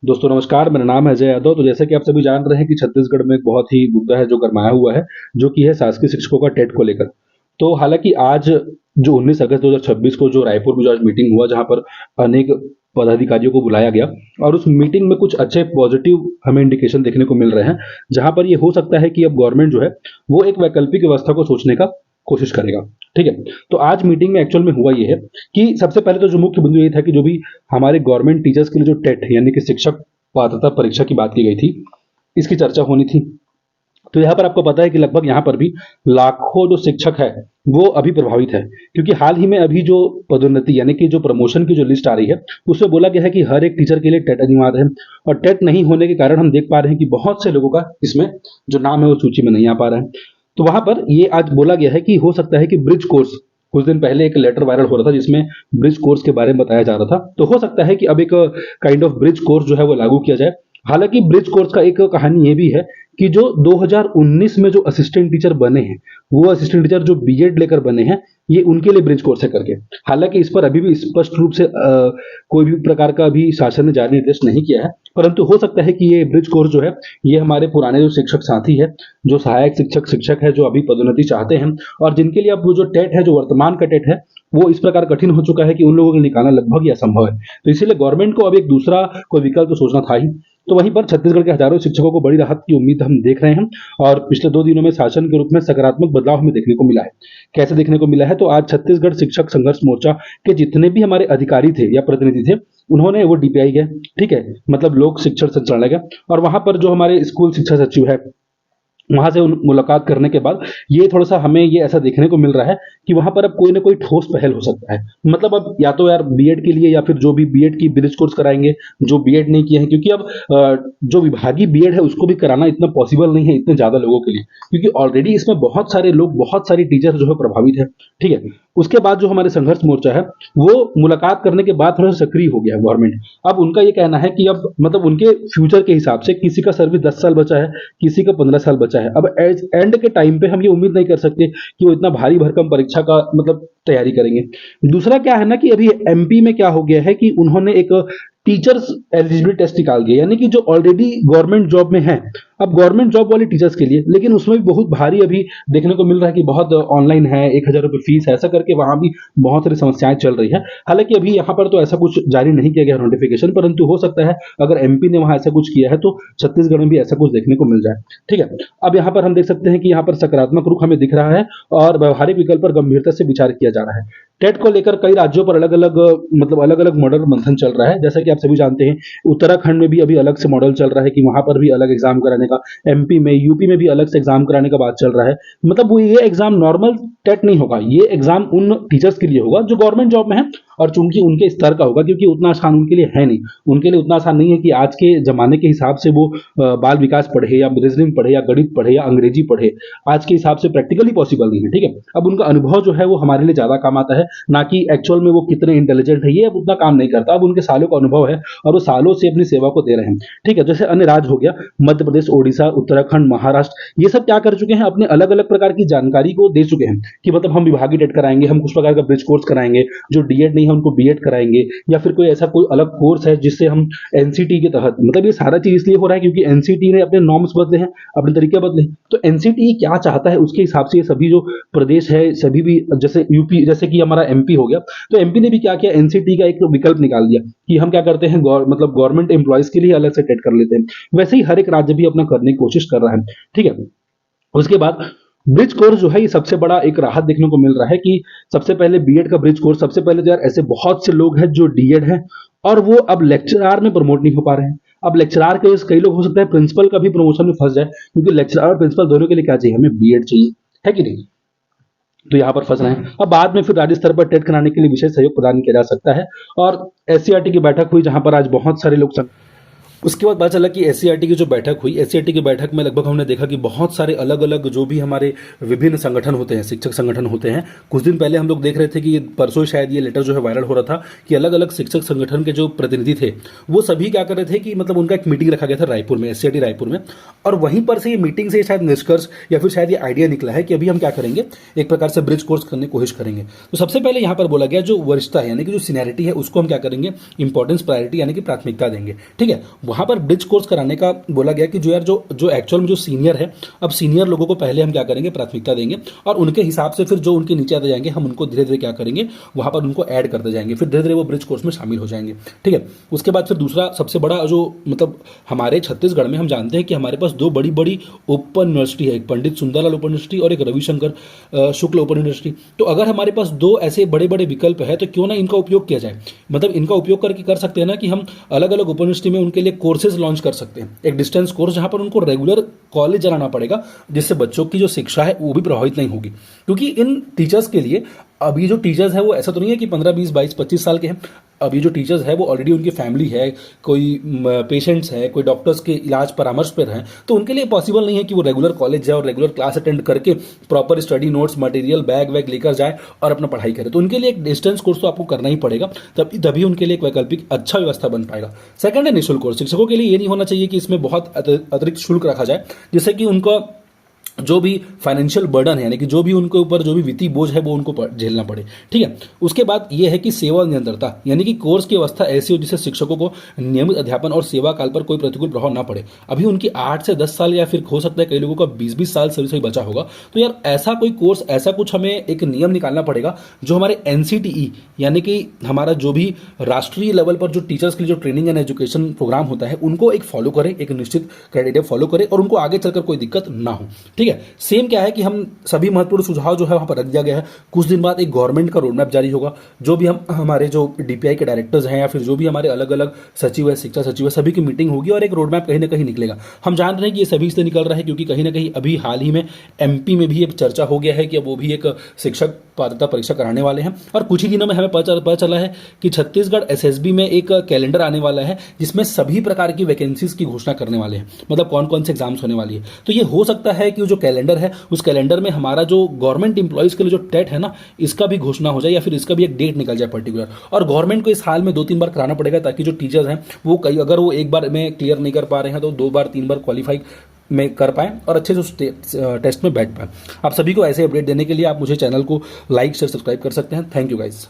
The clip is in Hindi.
दोस्तों नमस्कार, मेरा नाम है अजय यादव। तो जैसे कि आप सभी जान रहे हैं कि छत्तीसगढ़ में एक बहुत ही मुद्दा है जो गरमाया हुआ है, जो कि है शासकीय शिक्षकों का टेट को लेकर। तो हालाँकि आज जो 19 अगस्त 2026 को जो रायपुर में जो आज मीटिंग हुआ, जहाँ पर अनेक पदाधिकारियों को बुलाया गया और उस मीटिंग में कुछ अच्छे पॉजिटिव हमें इंडिकेशन देखने को मिल रहे हैं, जहाँ पर ये हो सकता है कि अब गवर्नमेंट जो है, वो एक वैकल्पिक व्यवस्था को सोचने का कोशिश करेगा। ठीक है? तो आज मीटिंग में एक्चुअल में हुआ ये है कि सबसे पहले तो जो मुख्य बिंदु ये था कि जो भी हमारे गवर्नमेंट टीचर्स के लिए जो टेट यानी कि शिक्षक पात्रता परीक्षा की बात की गई थी, इसकी चर्चा होनी थी। तो यहाँ पर आपको पता है कि लगभग यहाँ पर भी लाखों जो शिक्षक है, वो अभी प्रभावित है, क्योंकि हाल ही में अभी जो पदोन्नति यानी कि जो प्रमोशन की जो लिस्ट आ रही है, उसमें बोला गया है कि हर एक टीचर के लिए टेट अनिवार्य है। और टेट नहीं होने के कारण हम देख पा रहे हैं कि बहुत से लोगों का इसमें जो नाम है वो सूची में नहीं आ पा रहा है। तो वहां पर ये आज बोला गया है कि हो सकता है कि ब्रिज कोर्स, कुछ दिन पहले एक लेटर वायरल हो रहा था जिसमें ब्रिज कोर्स के बारे में बताया जा रहा था, तो हो सकता है कि अब एक काइंड ऑफ ब्रिज कोर्स जो है वो लागू किया जाए। हालांकि ब्रिज कोर्स का एक कहानी ये भी है कि जो 2019 में जो असिस्टेंट टीचर बने हैं, वो असिस्टेंट टीचर जो बीएड लेकर बने हैं, ये उनके लिए ब्रिज कोर्स है करके। हालांकि इस पर अभी भी स्पष्ट रूप से कोई भी प्रकार का अभी शासन ने जारी निर्देश नहीं किया है, परंतु हो सकता है कि ये ब्रिज कोर्स जो है, ये हमारे पुराने जो शिक्षक साथी है, जो सहायक शिक्षक है, जो अभी पदोन्नति चाहते हैं और जिनके लिए अब वो जो टेट है, जो वर्तमान का टेट है, वो इस प्रकार कठिन हो चुका है कि उन लोगों को निकालना लगभग ही असंभव है। तो इसीलिए गवर्नमेंट को अब एक दूसरा कोई विकल्प तो सोचना था ही। तो वहीं पर छत्तीसगढ़ के हजारों शिक्षकों को बड़ी राहत की उम्मीद हम देख रहे हैं और पिछले 2 दिनों में शासन के रूप में सकारात्मक बदलाव हमें देखने को मिला है। कैसे देखने को मिला है? तो आज छत्तीसगढ़ शिक्षक संघर्ष मोर्चा के जितने भी हमारे अधिकारी थे या प्रतिनिधि थे, उन्होंने वो डीपीआई गए, ठीक है, मतलब लोक शिक्षण संचालनालय गए और वहां पर जो हमारे स्कूल शिक्षा सचिव है, वहां से मुलाकात करने के बाद ये थोड़ा सा हमें ये ऐसा देखने को मिल रहा है कि वहां पर अब कोई ना कोई ठोस पहल हो सकता है। मतलब अब या तो यार बीएड के लिए या फिर जो भी बीएड की ब्रिज कोर्स कराएंगे, जो बीएड नहीं किए हैं, क्योंकि अब जो विभागीय बीएड है उसको भी कराना इतना पॉसिबल नहीं है इतने ज्यादा लोगों के लिए, क्योंकि ऑलरेडी इसमें बहुत सारे लोग, बहुत सारी टीचर जो है प्रभावित है। ठीक है? उसके बाद जो हमारे संघर्ष मोर्चा है, वो मुलाकात करने के बाद थोड़ा सा सक्रिय हो गया गवर्नमेंट। अब उनका ये कहना है कि अब मतलब उनके फ्यूचर के हिसाब से किसी का सर्विस 10 साल बचा है, किसी का 15 साल बचा है। अब एंड के टाइम पे हम ये उम्मीद नहीं कर सकते कि वो इतना भारी भरकम परीक्षा का मतलब तैयारी करेंगे। दूसरा क्या है ना कि अभी एमपी में क्या हो गया है कि उन्होंने एक टीचर्स एलिजिबिलिटी टेस्ट निकाल दिया, यानी कि जो ऑलरेडी गवर्नमेंट जॉब में है, अब गवर्नमेंट जॉब वाले टीचर्स के लिए, लेकिन उसमें भी बहुत भारी अभी देखने को मिल रहा है कि बहुत ऑनलाइन है, 1,000 रुपये फीस है, ऐसा करके वहां भी बहुत सारी समस्याएं चल रही है। हालांकि अभी यहाँ पर तो ऐसा कुछ जारी नहीं किया गया नोटिफिकेशन, परंतु हो सकता है अगर एमपी ने वहां ऐसा कुछ किया है तो छत्तीसगढ़ में भी ऐसा कुछ देखने को मिल जाए। ठीक है? अब यहाँ पर हम देख सकते हैं कि यहाँ पर सकारात्मक रुख हमें दिख रहा है और व्यवहारिक विकल्प पर गंभीरता से विचार किया जा रहा है। टेट को लेकर कई राज्यों पर अलग अलग मतलब अलग अलग मॉडल मंथन चल रहा है। जैसा कि आप सभी जानते हैं, उत्तराखंड में भी अभी अलग से मॉडल चल रहा है कि वहां पर भी अलग एग्जाम कराने का, एमपी में, यूपी में भी अलग से एग्जाम कराने का बात चल रहा है। मतलब वो ये एग्जाम नॉर्मल टेट नहीं होगा, ये एग्जाम उन टीचर्स के लिए होगा जो गवर्नमेंट जॉब में है और चूंकि उनके स्तर का होगा, क्योंकि उतना आसान उनके लिए है नहीं। उनके लिए उतना आसान नहीं है कि आज के जमाने के हिसाब से वो बाल विकास पढ़े या रीजनिंग पढ़े या गणित पढ़े या अंग्रेजी पढ़े, आज के हिसाब से प्रैक्टिकली पॉसिबल नहीं है। ठीक है? अब उनका अनुभव जो है वो हमारे लिए ज्यादा काम आता है, ना कि एक्चुअल में वो कितने इंटेलिजेंट है, ये अब उतना काम नहीं करता। अब उनके सालों का अनुभव है और वो सालों से अपनी सेवा को दे रहे हैं। ठीक है? जैसे अन्य राज्य हो गया, मध्य प्रदेश, ओडिशा, उत्तराखंड, महाराष्ट्र, ये सब क्या कर चुके हैं, अपने अलग अलग प्रकार की जानकारी को दे चुके हैं कि मतलब हम विभागीय टेट कराएंगे, हम कुछ प्रकार का ब्रिज कोर्स कराएंगे, जो डीएड नहीं है उनको बीएड कराएंगे, या फिर कोई ऐसा कोई अलग कोर्स है जिससे हम एनसीटी के तहत, मतलब ये सारा चीज इसलिए हो रहा है क्योंकि एनसीटी ने अपने नॉर्म्स बदले हैं, अपने तरीके बदले हैं। तो एनसीटी क्या चाहता है उसके हिसाब से ये सभी जो प्रदेश है, सभी भी, जैसे यूपी, जैसे कि हमारा एमपी हो गया, तो एमपी ने भी क्या किया, एनसीटी का एक विकल्प निकाल दिया कि हम क्या करते हैं, मतलब गवर्नमेंट एम्प्लॉयज के लिए अलग से टेट कर लेते हैं। वैसे ही हर एक राज्य भी अपना करने की कोशिश कर रहा है। ठीक है? उसके बाद ब्रिज कोर्स जो है, ये सबसे बड़ा एक राहत देखने को मिल रहा है कि सबसे पहले बीएड का ब्रिज कोर्स, सबसे पहले तो यार ऐसे बहुत से लोग हैं जो डीएड हैं और वो अब लेक्चरार में प्रमोट नहीं हो पा रहे हैं। अब लेक्चरार के कई लोग, हो सकता है प्रिंसिपल का भी प्रमोशन में फंस जाए, क्योंकि लेक्चरार और प्रिंसिपल दोनों के लिए क्या चाहिए, हमें बीएड चाहिए, है कि नहीं? तो यहाँ पर फंस रहे हैं। अब बाद में फिर राज्य स्तर पर टेट कराने के लिए विशेष सहयोग प्रदान किया जा सकता है। और एससीईआरटी की बैठक हुई जहां पर आज बहुत सारे लोग, उसके बाद पता चला कि एससीईआरटी की जो बैठक हुई, एससीईआरटी की बैठक में लगभग हमने देखा कि बहुत सारे अलग अलग जो भी हमारे विभिन्न संगठन होते हैं, शिक्षक संगठन होते हैं। कुछ दिन पहले हम लोग देख रहे थे कि परसों शायद ये लेटर जो है वायरल हो रहा था कि अलग अलग शिक्षक संगठन के जो प्रतिनिधि थे, वो सभी क्या कर रहे थे कि मतलब उनका एक मीटिंग रखा गया था रायपुर में, एससीईआरटी रायपुर में, और वहीं पर से ये मीटिंग से शायद निष्कर्ष या फिर शायद ये आइडिया निकला है कि अभी हम क्या करेंगे, एक प्रकार से ब्रिज कोर्स करने की कोशिश करेंगे। तो सबसे पहले यहाँ पर बोला गया जो वरिष्ठता है, यानी कि जो सीनियरिटी है, उसको हम क्या करेंगे, इंपॉर्टेंस, प्रायोरिटी यानी कि प्राथमिकता देंगे। ठीक है? वहाँ पर ब्रिज कोर्स कराने का बोला गया कि जो यार जो जो एक्चुअल में जो सीनियर है, अब सीनियर लोगों को पहले हम क्या करेंगे, प्राथमिकता देंगे और उनके हिसाब से फिर जो उनके नीचे आते जाएंगे हम उनको धीरे धीरे क्या करेंगे, वहाँ पर उनको ऐड करते जाएंगे, फिर धीरे धीरे वो ब्रिज कोर्स में शामिल हो जाएंगे। ठीक है, उसके बाद फिर दूसरा सबसे बड़ा जो मतलब हमारे छत्तीसगढ़ में हम जानते हैं कि हमारे पास दो बड़ी बड़ी ओपन यूनिवर्सिटी है, एक पंडित सुंदरलाल ओपन यूनिवर्सिटी और एक रविशंकर शुक्ल ओपन यूनिवर्सिटी। तो अगर हमारे पास दो ऐसे बड़े बड़े विकल्प है तो क्यों ना इनका उपयोग किया जाए। मतलब इनका उपयोग करके कर सकते हैं ना कि हम अलग अलग ओपन यूनिवर्सिटी में उनके लिए कोर्सेज लॉन्च कर सकते हैं, एक डिस्टेंस कोर्स जहां पर उनको रेगुलर कॉलेज जाना पड़ेगा, जिससे बच्चों की जो शिक्षा है वो भी प्रभावित नहीं होगी। क्योंकि इन टीचर्स के लिए अभी जो टीचर्स है वो ऐसा तो नहीं है कि 15, 20, 22, 25 साल के हैं। अभी जो टीचर्स है वो ऑलरेडी उनकी फैमिली है, कोई पेशेंट्स है, कोई डॉक्टर्स के इलाज परामर्श पर हैं, तो उनके लिए पॉसिबल नहीं है कि वो रेगुलर कॉलेज जाए और रेगुलर क्लास अटेंड करके proper study notes material bag वैग लेकर जाए और अपना पढ़ाई करे। तो उनके लिए एक डिस्टेंस कोर्स तो आपको करना ही पड़ेगा, तभी उनके लिए एक वैकल्पिक अच्छा व्यवस्था बन पाएगा। सेकंड है निःशुल्क कोर्स। शिक्षकों के लिए ये नहीं होना चाहिए कि इसमें बहुत अतिरिक्त शुल्क रखा जाए, जिससे कि उनका जो भी फाइनेंशियल बर्डन है, यानी कि जो भी उनके ऊपर जो भी वित्तीय बोझ है वो उनको झेलना पड़े। ठीक है, उसके बाद ये है कि सेवा निरंतरता, यानी कि कोर्स की अवस्था ऐसी हो जिससे शिक्षकों को नियमित अध्यापन और सेवा काल पर कोई प्रतिकूल प्रभाव ना पड़े। अभी उनकी 8 से 10 साल या फिर हो सकता है कई लोगों का 20-20 साल सर्विस ही बचा होगा। तो यार ऐसा कोई कोर्स, ऐसा कुछ हमें एक नियम निकालना पड़ेगा जो हमारे NCTE यानी कि हमारा जो भी राष्ट्रीय लेवल पर जो टीचर्स के लिए जो ट्रेनिंग एंड एजुकेशन प्रोग्राम होता है उनको एक फॉलो करे, एक निश्चित क्राइटेरिया फॉलो करे और उनको आगे चलकर कोई दिक्कत ना हो। ठीक है, सेम क्या है कि हम सभी महत्वपूर्ण सुझाव जो है वहां पर रख दिया गया है। कुछ दिन बाद एक गवर्नमेंट का रोड मैप जारी होगा, जो भी हम हमारे जो DPI के डायरेक्टर्स हैं या फिर जो भी हमारे अलग अलग सचिव है, शिक्षा सचिव है, सभी की मीटिंग होगी और एक रोड मैप कहीं ना कहीं निकलेगा। हम जान रहे हैं कि ये सभी इसलिए निकल रहा है क्योंकि कहीं ना कहीं अभी हाल ही में MP में भी एक चर्चा हो गया है कि अब वो भी एक शिक्षक पात्रता परीक्षा कराने वाले हैं और कुछ ही दिनों में हमें पता चला है कि छत्तीसगढ़ SSB में एक कैलेंडर आने वाला है जिसमें सभी प्रकार की वैकेंसीज की घोषणा करने वाले हैं, मतलब कौन कौन से एग्जाम्स होने वाली है। तो ये हो सकता है कि जो कैलेंडर है उस कैलेंडर में हमारा जो गवर्नमेंट इंप्लॉइज के लिए जो टेट है ना, इसका भी घोषणा हो जाए या फिर इसका भी एक डेट निकल जाए पर्टिकुलर। और गवर्नमेंट को इस साल में 2-3 बार कराना पड़ेगा ताकि जो टीचर्स हैं वो कई, अगर वो एक बार में क्लियर नहीं कर पा रहे हैं तो 2 बार 3 बार क्वालिफाई में कर पाएँ और अच्छे से उस टेस्ट में बैठ पाएँ। आप सभी को ऐसे अपडेट देने के लिए आप मुझे चैनल को लाइक शेयर सब्सक्राइब कर सकते हैं। Thank you guys.